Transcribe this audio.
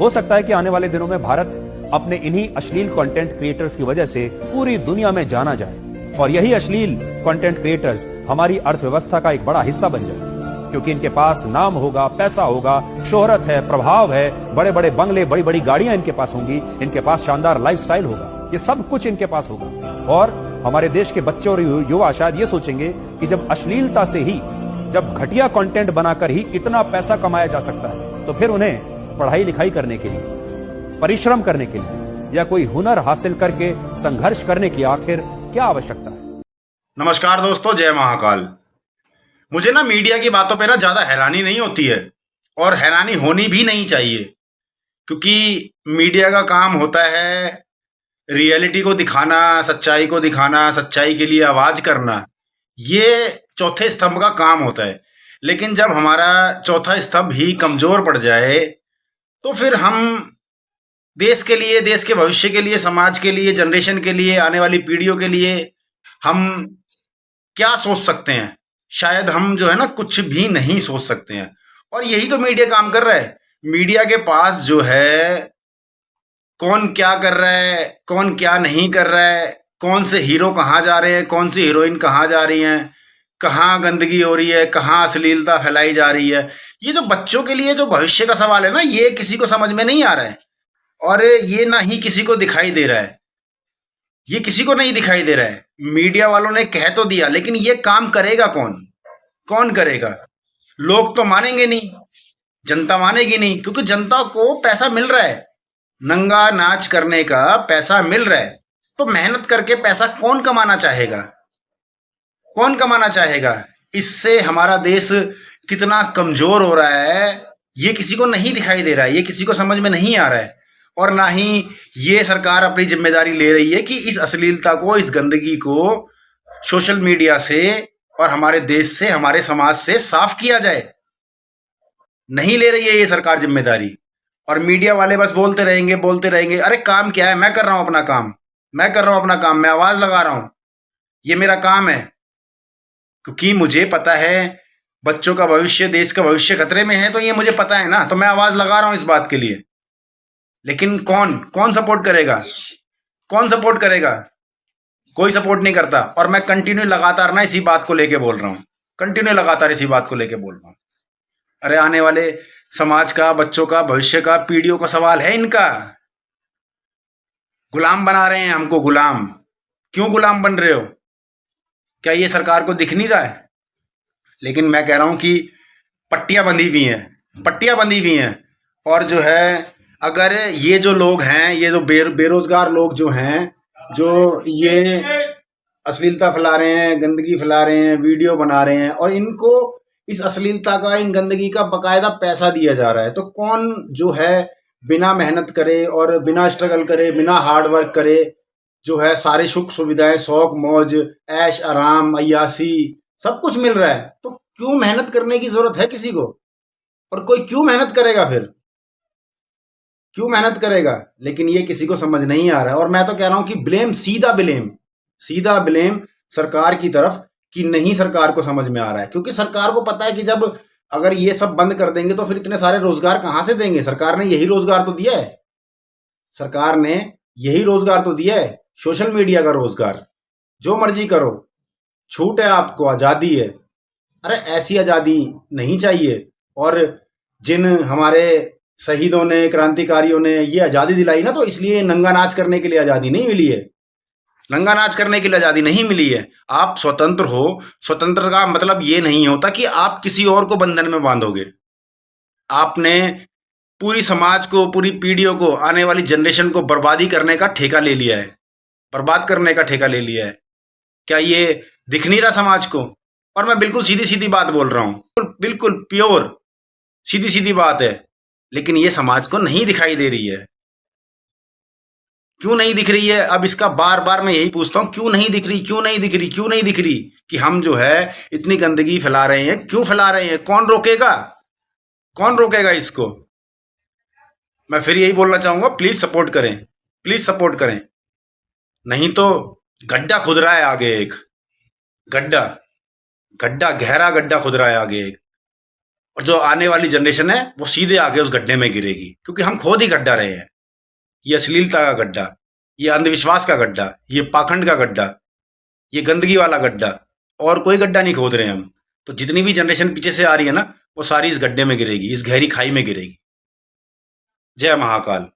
हो सकता है कि आने वाले दिनों में भारत अपने इन्हीं अश्लील कंटेंट क्रिएटर्स की वजह से पूरी दुनिया में जाना जाए और यही अश्लील कंटेंट क्रिएटर्स हमारी अर्थव्यवस्था का एक बड़ा हिस्सा बन जाए, क्योंकि इनके पास नाम होगा, पैसा होगा, शोहरत है, प्रभाव है, बड़े बड़े बंगले, बड़ी बड़ी गाड़ियां इनके पास होंगी, इनके पास शानदार लाइफस्टाइल होगा, ये सब कुछ इनके पास होगा। और हमारे देश के बच्चे और युवा शायद ये सोचेंगे कि जब अश्लीलता से ही, जब घटिया कंटेंट बनाकर ही इतना पैसा कमाया जा सकता है, तो फिर उन्हें पढ़ाई लिखाई करने के लिए, परिश्रम करने के लिए या कोई हुनर हासिल करके संघर्ष करने की आखिर क्या आवश्यकता है। नमस्कार दोस्तों, जय महाकाल। मुझे ना मीडिया की बातों पे ना ज्यादा हैरानी नहीं होती है और हैरानी होनी भी नहीं चाहिए, क्योंकि मीडिया का काम होता है रियलिटी को दिखाना, सच्चाई को दिखाना, सच्चाई के लिए आवाज करना। ये चौथे स्तंभ का काम होता है। लेकिन जब हमारा चौथा स्तंभ ही कमजोर पड़ जाए तो फिर हम देश के लिए, देश के भविष्य के लिए, समाज के लिए, जनरेशन के लिए, आने वाली पीढ़ियों के लिए हम क्या सोच सकते हैं? शायद हम जो है ना कुछ भी नहीं सोच सकते हैं। और यही तो मीडिया काम कर रहा है। मीडिया के पास जो है कौन क्या कर रहा है, कौन क्या नहीं कर रहा है, कौन से हीरो कहाँ जा रहे हैं, कौन सी हीरोइन कहाँ जा रही हैं, कहाँ गंदगी हो रही है, कहाँ अश्लीलता फैलाई जा रही है, ये जो बच्चों के लिए जो भविष्य का सवाल है ना, ये किसी को समझ में नहीं आ रहा है। और ये ना ही किसी को दिखाई दे रहा है, ये किसी को नहीं दिखाई दे रहा है। मीडिया वालों ने कह तो दिया, लेकिन ये काम करेगा कौन? कौन करेगा? लोग तो मानेंगे नहीं, जनता मानेगी नहीं, क्योंकि जनता को पैसा मिल रहा है, नंगा नाच करने का पैसा मिल रहा है। तो मेहनत करके पैसा कौन कमाना चाहेगा? कौन कमाना चाहेगा? इससे हमारा देश कितना कमजोर हो रहा है, ये किसी को नहीं दिखाई दे रहा है, ये किसी को समझ में नहीं आ रहा है। और ना ही ये सरकार अपनी जिम्मेदारी ले रही है कि इस अश्लीलता को, इस गंदगी को सोशल मीडिया से और हमारे देश से, हमारे समाज से साफ किया जाए। नहीं ले रही है ये सरकार जिम्मेदारी। और मीडिया वाले बस बोलते रहेंगे, बोलते रहेंगे। अरे काम क्या है? मैं कर रहा हूं अपना काम, मैं कर रहा हूं अपना काम, मैं आवाज लगा रहा हूं, ये मेरा काम है। क्योंकि मुझे पता है बच्चों का भविष्य, देश का भविष्य खतरे में है, तो ये मुझे पता है ना, तो मैं आवाज लगा रहा हूं इस बात के लिए। लेकिन कौन कौन सपोर्ट करेगा? कौन सपोर्ट करेगा? कोई सपोर्ट नहीं करता। और मैं कंटिन्यू लगातार ना इसी बात को लेके बोल रहा हूं, कंटिन्यू लगातार इसी बात को लेके बोल रहा हूं। अरे आने वाले समाज का, बच्चों का, भविष्य का, पीढ़ियों का सवाल है इनका। गुलाम बना रहे हैं हमको, गुलाम। क्यों गुलाम बन रहे हो? क्या ये सरकार को दिख नहीं रहा है? लेकिन मैं कह रहा हूं कि पट्टियां बंधी हुई हैं, पट्टियां बंधी हुई हैं। और जो है, अगर ये जो लोग हैं, ये जो बेरोजगार लोग जो हैं, जो ये अश्लीलता फैला रहे हैं, गंदगी फैला रहे हैं, वीडियो बना रहे हैं, और इनको इस अश्लीलता का, इन गंदगी का बकायदा पैसा दिया जा रहा है, तो कौन जो है बिना मेहनत करे और बिना स्ट्रगल करे, बिना हार्ड वर्क करे, जो है सारे सुख सुविधाएं, शौक मौज, ऐश आराम, अय्यासी सब कुछ मिल रहा है, तो क्यों मेहनत करने की जरूरत है किसी को? और कोई क्यों मेहनत करेगा फिर? क्यों मेहनत करेगा? लेकिन ये किसी को समझ नहीं आ रहा है। और मैं तो कह रहा हूं कि ब्लेम, सीधा ब्लेम सरकार की तरफ, कि नहीं सरकार को समझ में आ रहा है। क्योंकि सरकार को पता है कि जब अगर ये सब बंद कर देंगे तो फिर इतने सारे रोजगार कहां से देंगे? सरकार ने यही रोजगार तो दिया है, सरकार ने यही रोजगार तो दिया है, सोशल मीडिया का रोजगार। जो मर्जी करो, छूट है आपको, आजादी है। अरे ऐसी आजादी नहीं चाहिए। और जिन हमारे शहीदों ने, क्रांतिकारियों ने ये आजादी दिलाई ना, तो इसलिए नंगा नाच करने के लिए आजादी नहीं मिली है, नंगा नाच करने के लिए आजादी नहीं मिली है। आप स्वतंत्र हो, स्वतंत्र का मतलब ये नहीं होता कि आप किसी और को बंधन में बांधोगे। आपने पूरी समाज को, पूरी पीढ़ियों को, आने वाली जनरेशन को बर्बादी करने का ठेका ले लिया है, बर्बाद करने का ठेका ले लिया है। क्या ये दिख नहीं रहा समाज को? और मैं बिल्कुल सीधी सीधी बात बोल रहा हूं, बिल्कुल प्योर सीधी सीधी बात है। लेकिन ये समाज को नहीं दिखाई दे रही है। क्यों नहीं दिख रही है? अब इसका बार बार मैं यही पूछता हूं, क्यों नहीं दिख रही, क्यों नहीं दिख रही, क्यों नहीं दिख रही? कि हम जो है इतनी गंदगी फैला रहे हैं, क्यों फैला रहे हैं? कौन रोकेगा? कौन रोकेगा इसको? मैं फिर यही बोलना चाहूंगा, प्लीज सपोर्ट करें, प्लीज सपोर्ट करें। नहीं तो गड्ढा खुद रहा है आगे, एक गड्ढा, गड्ढा, गहरा गड्ढा खुद रहा है आगे एक। और जो आने वाली जनरेशन है वो सीधे आके उस गड्ढे में गिरेगी, क्योंकि हम खुद ही गड्ढा रहे हैं। ये अश्लीलता का गड्ढा, ये अंधविश्वास का गड्ढा, ये पाखंड का गड्ढा, ये गंदगी वाला गड्ढा, और कोई गड्ढा नहीं खोद रहे हैं हम। तो जितनी भी जनरेशन पीछे से आ रही है ना, वो सारी इस गड्ढे में गिरेगी, इस गहरी खाई में गिरेगी। जय महाकाल।